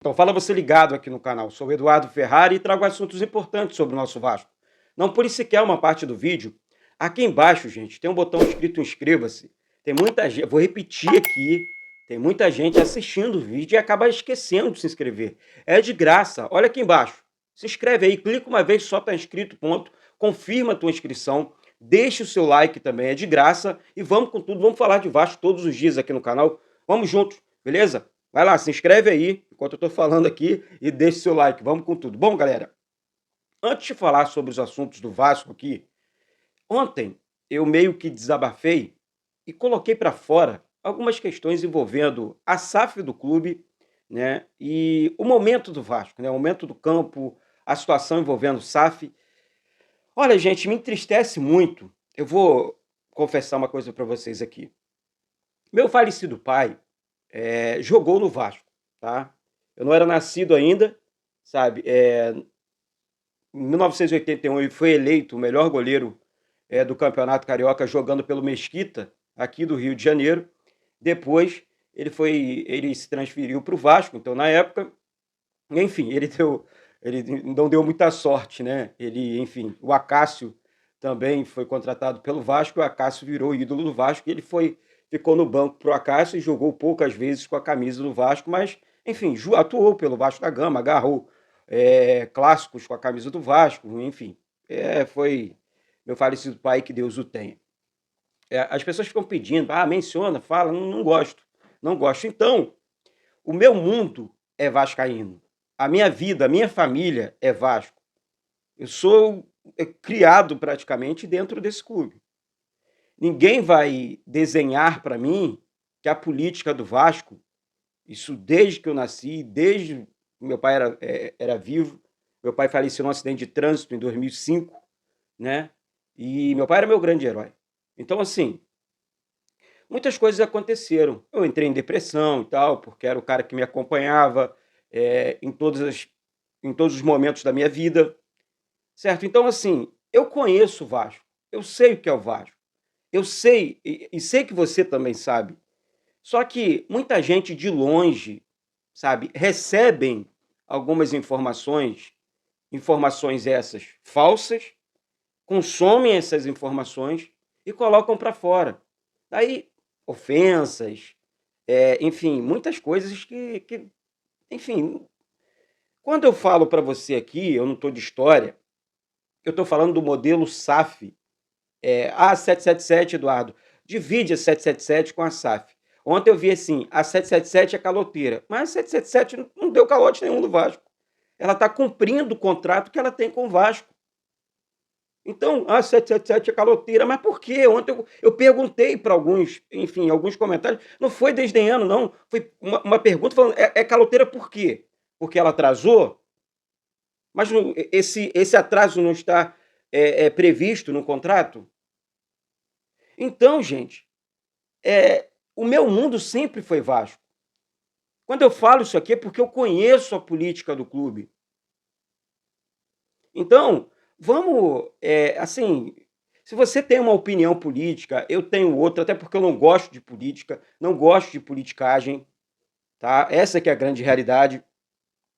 Então, fala você ligado aqui no canal. Sou o Eduardo Ferrari e trago assuntos importantes sobre o nosso Vasco. Não pule sequer uma parte do vídeo. Aqui embaixo, gente, tem um botão escrito inscreva-se. Tem muita gente, vou repetir aqui, tem muita gente assistindo o vídeo e acaba esquecendo de se inscrever. É de graça, olha aqui embaixo. Se inscreve aí, clica uma vez só está inscrito, ponto. Confirma a tua inscrição, deixa o seu like também, é de graça. E vamos com tudo, vamos falar de Vasco todos os dias aqui no canal. Vamos juntos, beleza? Vai lá, se inscreve aí, enquanto eu tô falando aqui, e deixa o seu like. Vamos com tudo. Bom, galera, antes de falar sobre os assuntos do Vasco aqui, ontem eu meio que desabafei e coloquei para fora algumas questões envolvendo a SAF do clube, né, e o momento do Vasco, né, o momento do campo, a situação envolvendo o SAF. Olha, gente, me entristece muito. Eu vou confessar uma coisa para vocês aqui. Meu falecido pai jogou no Vasco, tá? Eu não era nascido ainda, sabe? Em 1981 ele foi eleito o melhor goleiro do Campeonato Carioca jogando pelo Mesquita, aqui do Rio de Janeiro. Depois ele se transferiu para o Vasco, então na época, enfim, ele não deu muita sorte, né? Enfim, o Acácio também foi contratado pelo Vasco, o Acácio virou ídolo do Vasco, e ficou no banco pro Acácio e jogou poucas vezes com a camisa do Vasco, mas, enfim, atuou pelo Vasco da Gama, agarrou clássicos com a camisa do Vasco, enfim, foi meu falecido pai, que Deus o tenha. As pessoas ficam pedindo, menciona, fala, não gosto, não gosto. Então, o meu mundo é vascaíno, a minha vida, a minha família é Vasco. Eu sou criado praticamente dentro desse clube. Ninguém vai desenhar para mim que a política do Vasco, isso desde que eu nasci, desde que meu pai era vivo, meu pai faleceu num acidente de trânsito em 2005, né? E meu pai era meu grande herói. Então, assim, muitas coisas aconteceram. Eu entrei em depressão e tal, porque era o cara que me acompanhava em em todos os momentos da minha vida, certo? Então, assim, eu conheço o Vasco, eu sei o que é o Vasco. Eu sei, e sei que você também sabe. Só que muita gente de longe, sabe, recebem algumas informações, informações essas falsas, consomem essas informações e colocam para fora. Daí, ofensas, enfim, muitas coisas enfim, quando eu falo para você aqui, eu não estou de história, eu estou falando do modelo SAF. 777, Eduardo, divide a 777 com a SAF. Ontem eu vi assim, a 777 é caloteira, mas a 777 não deu calote nenhum do Vasco. Ela está cumprindo o contrato que ela tem com o Vasco. Então, a 777 é caloteira, mas por quê? Ontem eu perguntei para alguns, enfim, alguns comentários, não foi desdenhando, não, foi uma pergunta falando, é caloteira por quê? Porque ela atrasou? Mas esse atraso não está previsto no contrato? Então, gente, o meu mundo sempre foi Vasco. Quando eu falo isso aqui é porque eu conheço a política do clube. Então, vamos, assim, se você tem uma opinião política, eu tenho outra, até porque eu não gosto de política, não gosto de politicagem, tá? Essa que é a grande realidade.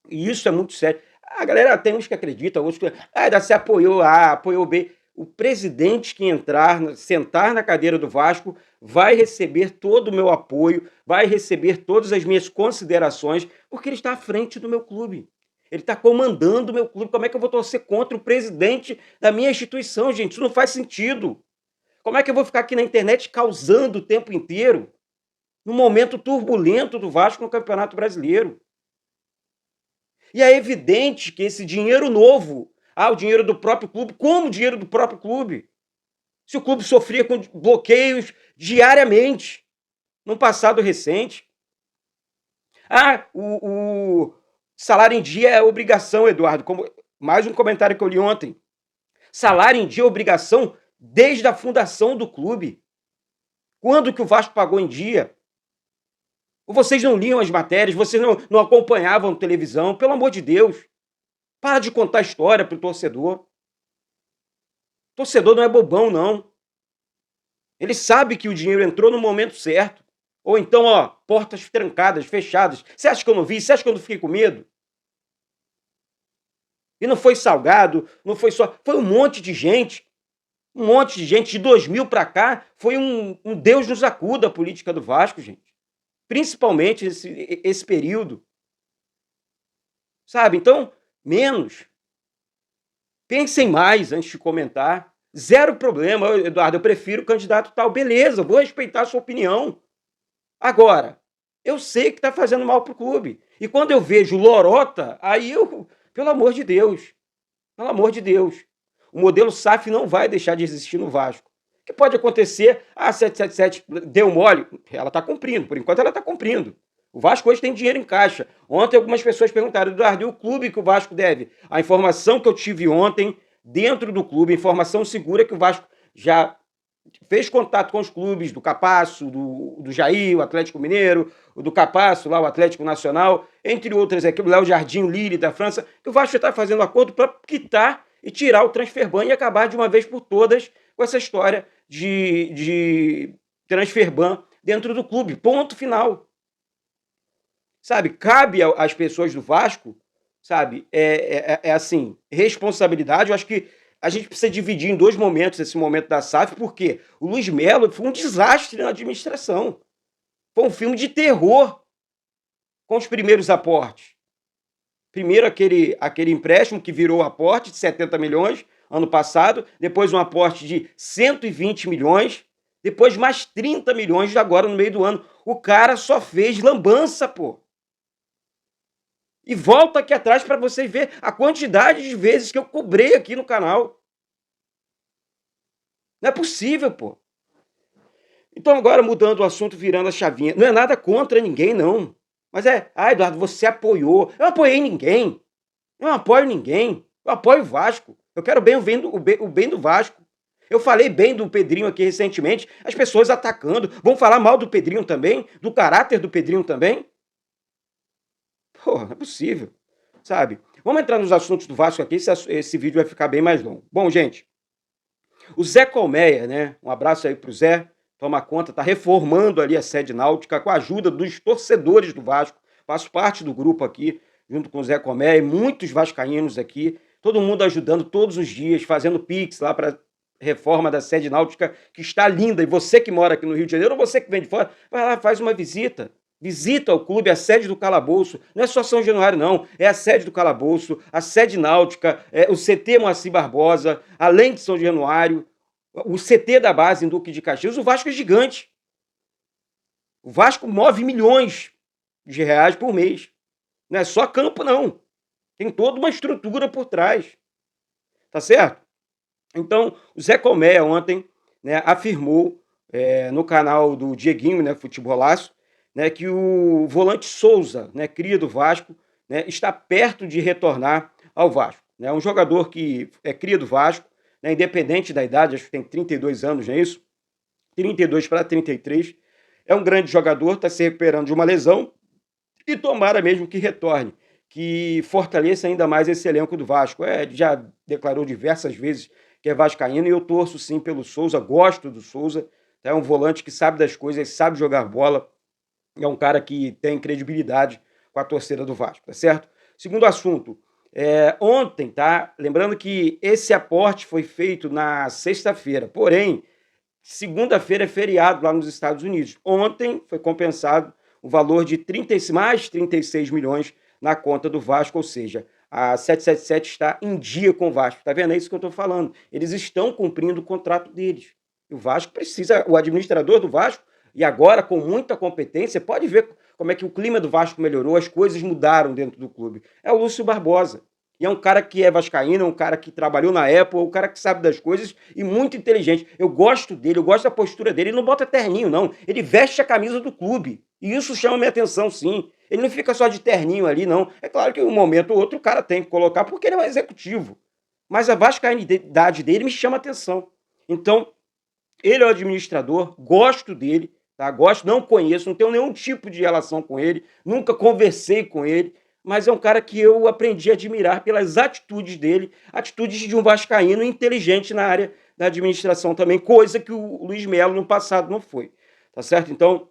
E isso é muito sério. A galera tem uns que acreditam, outros que você apoiou A, apoiou B. O presidente que sentar na cadeira do Vasco, vai receber todo o meu apoio, vai receber todas as minhas considerações, porque ele está à frente do meu clube. Ele está comandando o meu clube. Como é que eu vou torcer contra o presidente da minha instituição, gente? Isso não faz sentido. Como é que eu vou ficar aqui na internet causando o tempo inteiro, no momento turbulento do Vasco no Campeonato Brasileiro? E é evidente que esse dinheiro novo, o dinheiro do próprio clube, como o dinheiro do próprio clube? Se o clube sofria com bloqueios diariamente, no passado recente. O salário em dia é obrigação, Eduardo. Mais um comentário que eu li ontem. Salário em dia é obrigação desde a fundação do clube. Quando que o Vasco pagou em dia? Ou vocês não liam as matérias, vocês não acompanhavam televisão? Pelo amor de Deus. Para de contar história pro torcedor. Torcedor não é bobão, não. Ele sabe que o dinheiro entrou no momento certo. Ou então, ó, portas trancadas, fechadas. Você acha que eu não vi? Você acha que eu não fiquei com medo? E não foi Salgado, não foi só... Foi um monte de gente. Um monte de gente. De 2000 para cá, foi um Deus nos acuda a política do Vasco, gente. Principalmente esse período. Sabe? Então, menos. Pensem mais antes de comentar. Zero problema. Eduardo, eu prefiro o candidato tal. Beleza, vou respeitar a sua opinião. Agora, eu sei que está fazendo mal pro clube. E quando eu vejo lorota, aí eu... Pelo amor de Deus. Pelo amor de Deus. O modelo SAF não vai deixar de existir no Vasco. O que pode acontecer? A 777 deu mole. Ela está cumprindo. Por enquanto ela está cumprindo. O Vasco hoje tem dinheiro em caixa. Ontem algumas pessoas perguntaram, Eduardo, e o clube que o Vasco deve? A informação que eu tive ontem, dentro do clube, informação segura que o Vasco já fez contato com os clubes do Capasso, do Jair, o Atlético Mineiro, o do Capasso, lá o Atlético Nacional, entre outras aqui, o Léo Jardim, Lille da França, que o Vasco está fazendo acordo para quitar e tirar o transferban e acabar de uma vez por todas com essa história de transferban dentro do clube. Ponto final. Sabe, cabe às pessoas do Vasco, sabe, assim, responsabilidade. Eu acho que a gente precisa dividir em dois momentos esse momento da SAF, porque o Luiz Melo foi um desastre na administração. Foi um filme de terror com os primeiros aportes. Primeiro aquele empréstimo que virou aporte de 70 milhões ano passado, depois um aporte de 120 milhões, depois mais 30 milhões agora no meio do ano. O cara só fez lambança, pô. E volta aqui atrás para vocês verem a quantidade de vezes que eu cobrei aqui no canal. Não é possível, pô. Então agora mudando o assunto, virando a chavinha. Não é nada contra ninguém, não. Mas Eduardo, você apoiou. Eu não apoiei ninguém. Eu não apoio ninguém. Eu apoio o Vasco. Eu quero o bem do Vasco. Eu falei bem do Pedrinho aqui recentemente, as pessoas atacando. Vão falar mal do Pedrinho também? Do caráter do Pedrinho também? Pô, não é possível, sabe? Vamos entrar nos assuntos do Vasco aqui, esse vídeo vai ficar bem mais longo. Bom, gente, o Zé Colmeia, né? Um abraço aí pro Zé, toma conta, tá reformando ali a sede náutica com a ajuda dos torcedores do Vasco. Faço parte do grupo aqui, junto com o Zé Colmeia e muitos vascaínos aqui, todo mundo ajudando todos os dias, fazendo pix lá para reforma da sede náutica, que está linda. E você que mora aqui no Rio de Janeiro, ou você que vem de fora, vai lá, faz uma visita. Visita o clube, a sede do Calabouço. Não é só São Januário, não. É a sede do Calabouço, a sede náutica, o CT Moacir Barbosa, além de São Januário, o CT da base em Duque de Caxias. O Vasco é gigante. O Vasco move milhões de reais por mês. Não é só campo, não. Tem toda uma estrutura por trás. Tá certo? Então, o Zé Colmeia ontem, né, afirmou no canal do Dieguinho, né, Futebolaço, né, que o volante Souza, né, cria do Vasco, né, está perto de retornar ao Vasco. É um jogador que é cria do Vasco, né, independente da idade, acho que tem 32 anos, não é isso? 32 para 33. É um grande jogador, está se recuperando de uma lesão e tomara mesmo que retorne, que fortaleça ainda mais esse elenco do Vasco. Já declarou diversas vezes que é vascaíno e eu torço sim pelo Souza, gosto do Souza. É um volante que sabe das coisas, sabe jogar bola. É um cara que tem credibilidade com a torcida do Vasco, tá certo? Segundo assunto, ontem, tá? Lembrando que esse aporte foi feito na sexta-feira, porém, segunda-feira é feriado lá nos Estados Unidos. Ontem foi compensado o valor de mais 36 milhões na conta do Vasco, ou seja, a 777 está em dia com o Vasco. Tá vendo? É isso que eu estou falando. Eles estão cumprindo o contrato deles. O Vasco precisa, o administrador do Vasco, e agora com muita competência, pode ver como é que o clima do Vasco melhorou, as coisas mudaram dentro do clube. É o Lúcio Barbosa. E é um cara que é vascaíno, é um cara que trabalhou na Apple, um cara que sabe das coisas e muito inteligente. Eu gosto dele, eu gosto da postura dele. Ele não bota terninho, não. Ele veste a camisa do clube. E isso chama minha atenção, sim. Ele não fica só de terninho ali, não. É claro que um momento ou outro o cara tem que colocar porque ele é um executivo. Mas a vascainidade dele me chama atenção. Então, ele é o administrador, gosto dele, tá? Gosto, não conheço, não tenho nenhum tipo de relação com ele, nunca conversei com ele, mas é um cara que eu aprendi a admirar pelas atitudes dele, atitudes de um vascaíno inteligente na área da administração também, coisa que o Luiz Melo no passado não foi, tá certo? Então,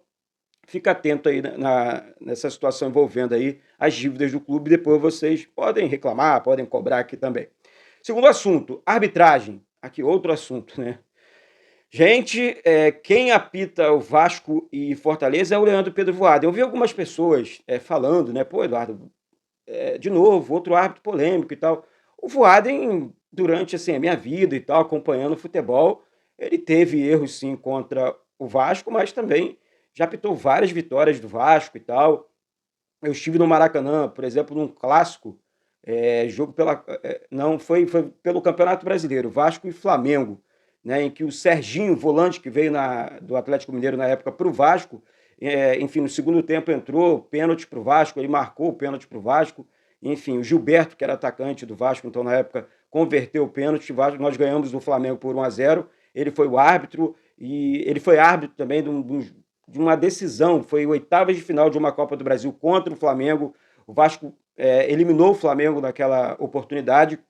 fica atento aí nessa situação envolvendo aí as dívidas do clube, depois vocês podem reclamar, podem cobrar aqui também. Segundo assunto, arbitragem. Aqui outro assunto, né? Gente, quem apita o Vasco e Fortaleza é o Leandro Pedro Voaden. Eu vi algumas pessoas falando, né? Pô, Eduardo, de novo, outro árbitro polêmico e tal. O Voaden, durante assim, a minha vida e tal, acompanhando o futebol, ele teve erros sim contra o Vasco, mas também já apitou várias vitórias do Vasco e tal. Eu estive no Maracanã, por exemplo, num clássico, jogo pela. Não, foi pelo Campeonato Brasileiro, Vasco e Flamengo, né, em que o Serginho, volante que veio do Atlético Mineiro na época para o Vasco, enfim, no segundo tempo entrou, pênalti para o Vasco, ele marcou o pênalti para o Vasco. Enfim, o Gilberto, que era atacante do Vasco, então na época converteu o pênalti. Nós ganhamos do Flamengo por 1-0. Ele foi o árbitro e ele foi árbitro também de uma decisão, foi oitavas de final de uma Copa do Brasil contra o Flamengo. O Vasco eliminou o Flamengo naquela oportunidade,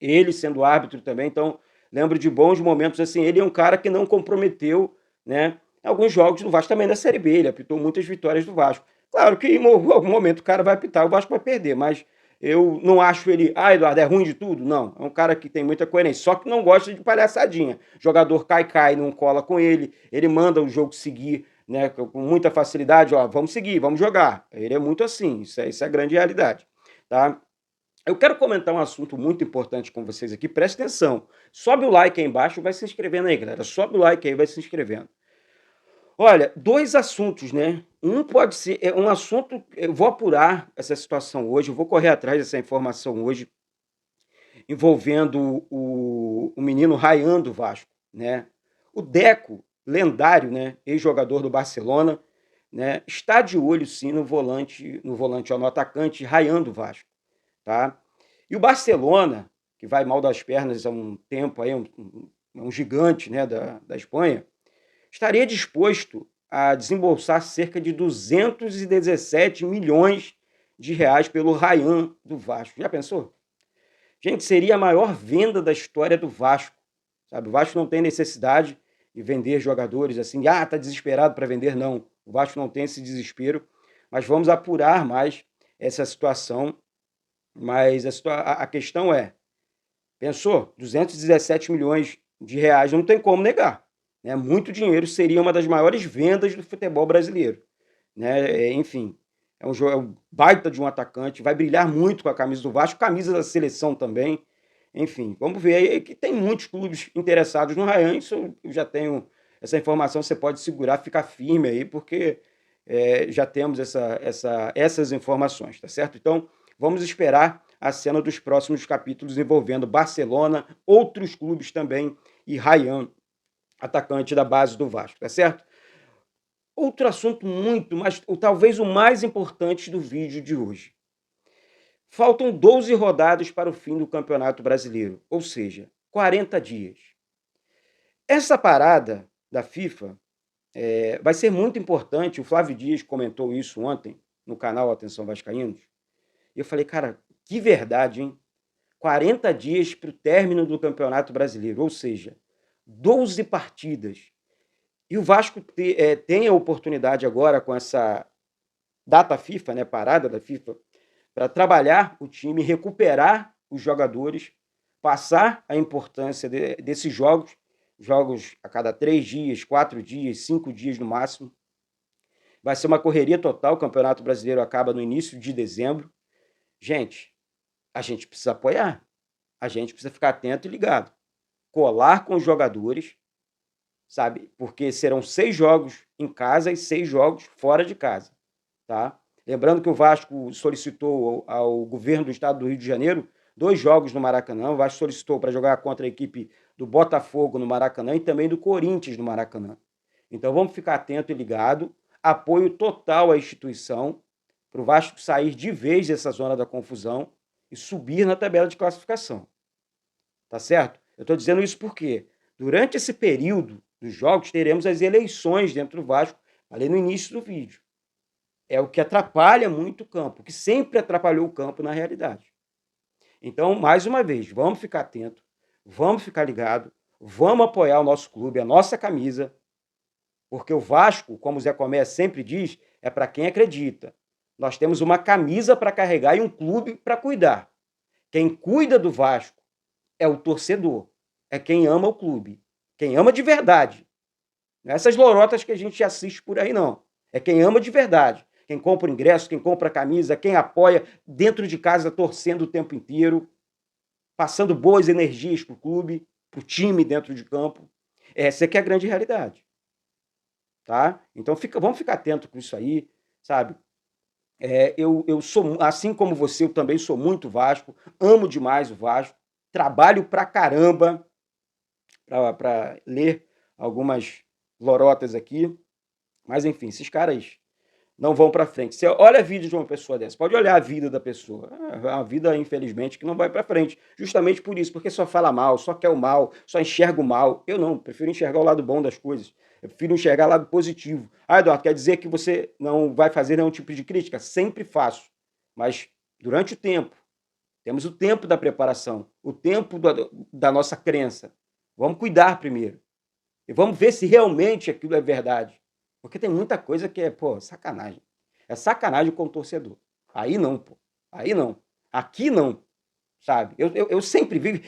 ele sendo árbitro também. Então lembro de bons momentos assim. Ele é um cara que não comprometeu, né, alguns jogos do Vasco também na Série B. Ele apitou muitas vitórias do Vasco. Claro que em algum momento o cara vai apitar, o Vasco vai perder, mas eu não acho ele, Eduardo, é ruim de tudo. Não, é um cara que tem muita coerência, só que não gosta de palhaçadinha. O jogador cai, não cola com ele manda o jogo seguir, né, com muita facilidade. Ó, vamos seguir, vamos jogar. Ele é muito assim, isso é a grande realidade, tá? Eu quero comentar um assunto muito importante com vocês aqui, presta atenção. Sobe o like aí embaixo, vai se inscrevendo aí, galera. Sobe o like aí, vai se inscrevendo. Olha, dois assuntos, né? Um pode ser um assunto, eu vou apurar essa situação hoje, eu vou correr atrás dessa informação hoje, envolvendo o menino Rayan do Vasco, né? O Deco, lendário, né? Ex-jogador do Barcelona, né? Está de olho sim ó, no atacante Rayan do Vasco, tá? E o Barcelona, que vai mal das pernas há um tempo aí, um gigante, né, da Espanha, estaria disposto a desembolsar cerca de 217 milhões de reais pelo Rayan do Vasco. Já pensou? Gente, seria a maior venda da história do Vasco. Sabe? O Vasco não tem necessidade de vender jogadores assim. Tá desesperado para vender. Não, o Vasco não tem esse desespero. Mas vamos apurar mais essa situação. Mas a questão é, pensou? 217 milhões de reais não tem como negar. Né? Muito dinheiro, seria uma das maiores vendas do futebol brasileiro. Né? Enfim, é um baita de um atacante, vai brilhar muito com a camisa do Vasco, camisa da seleção também. Enfim, vamos ver aí que tem muitos clubes interessados no Rayan. Isso eu já tenho essa informação, você pode segurar, ficar firme aí, porque já temos essas informações, tá certo? Então, vamos esperar a cena dos próximos capítulos envolvendo Barcelona, outros clubes também e Rayan, atacante da base do Vasco, tá certo? Outro assunto muito, mas talvez o mais importante do vídeo de hoje. Faltam 12 rodadas para o fim do Campeonato Brasileiro, ou seja, 40 dias. Essa parada da FIFA vai ser muito importante. O Flávio Dias comentou isso ontem no canal Atenção Vascaínos. E eu falei, cara, que verdade, hein? 40 dias para o término do Campeonato Brasileiro, ou seja, 12 partidas. E o Vasco tem a oportunidade agora, com essa data FIFA, né, parada da FIFA, para trabalhar o time, recuperar os jogadores, passar a importância desses jogos a cada 3 dias, 4 dias, 5 dias no máximo. Vai ser uma correria total, o Campeonato Brasileiro acaba no início de dezembro. Gente, a gente precisa apoiar, a gente precisa ficar atento e ligado. Colar com os jogadores, sabe? Porque serão 6 jogos em casa e 6 jogos fora de casa, tá? Lembrando que o Vasco solicitou ao governo do estado do Rio de Janeiro 2 jogos no Maracanã. O Vasco solicitou para jogar contra a equipe do Botafogo no Maracanã e também do Corinthians no Maracanã. Então vamos ficar atento e ligado. Apoio total à instituição para o Vasco sair de vez dessa zona da confusão e subir na tabela de classificação. Tá certo? Eu estou dizendo isso porque durante esse período dos jogos teremos as eleições dentro do Vasco, ali no início do vídeo. É o que atrapalha muito o campo, que sempre atrapalhou o campo na realidade. Então, mais uma vez, vamos ficar atento, vamos ficar ligado, vamos apoiar o nosso clube, a nossa camisa, Porque o Vasco, como o Zé Comé sempre diz, é para quem acredita. Nós temos uma camisa para carregar e um clube para cuidar. Quem cuida do Vasco é o torcedor, é quem ama o clube, quem ama de verdade. Não é essas lorotas que a gente assiste por aí, não. É quem ama de verdade. Quem compra o ingresso, quem compra a camisa, quem apoia dentro de casa, torcendo o tempo inteiro, passando boas energias para o clube, para o time dentro de campo. Essa é que é a grande realidade. Tá? Então vamos ficar atento com isso aí, sabe? Eu sou, assim como você, eu também sou muito Vasco, amo demais o Vasco, trabalho pra caramba para ler algumas lorotas aqui, mas enfim, esses caras não vão para frente. Você olha a vida de uma pessoa dessa, pode olhar a vida da pessoa, a vida, infelizmente, que não vai para frente, justamente por isso, porque só fala mal, só quer o mal, só enxerga o mal. Eu não, prefiro enxergar o lado bom das coisas, eu prefiro enxergar o lado positivo. Ah, Eduardo, quer dizer que você não vai fazer nenhum tipo de crítica? Sempre faço, mas durante o tempo. Temos o tempo da preparação, o tempo da nossa crença. Vamos cuidar primeiro. E vamos ver se realmente aquilo é verdade. Porque tem muita coisa que é, pô, sacanagem. É sacanagem com o torcedor. Aí não, pô. Aí não. Aqui não, sabe? Eu sempre vivo.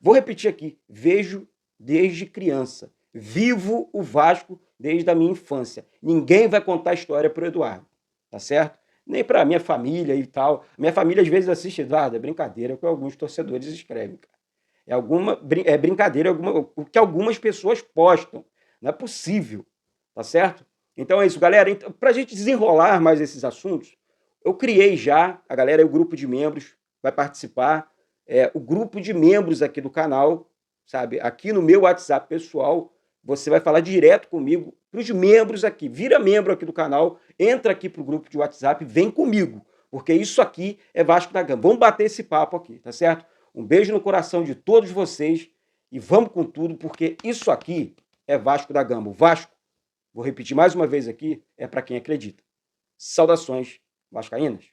Vou repetir aqui. Vejo desde criança. Vivo o Vasco desde a minha infância. Ninguém vai contar a história para o Eduardo. Tá certo? Nem para minha família e tal. Minha família às vezes assiste, Eduardo, é brincadeira que alguns torcedores escrevem, cara. É brincadeira o que algumas pessoas postam. Não é possível, tá certo? Então é isso, galera. Então, para a gente desenrolar mais esses assuntos, eu criei já, a galera, o grupo de membros vai participar, o grupo de membros aqui do canal, sabe? Aqui no meu WhatsApp pessoal, você vai falar direto comigo, para os membros aqui. Vira membro aqui do canal, entra aqui para o grupo de WhatsApp, vem comigo, porque isso aqui é Vasco da Gama. Vamos bater esse papo aqui, tá certo? Um beijo no coração de todos vocês e vamos com tudo, porque isso aqui é Vasco da Gama. O Vasco, vou repetir mais uma vez aqui, é para quem acredita. Saudações vascaínas.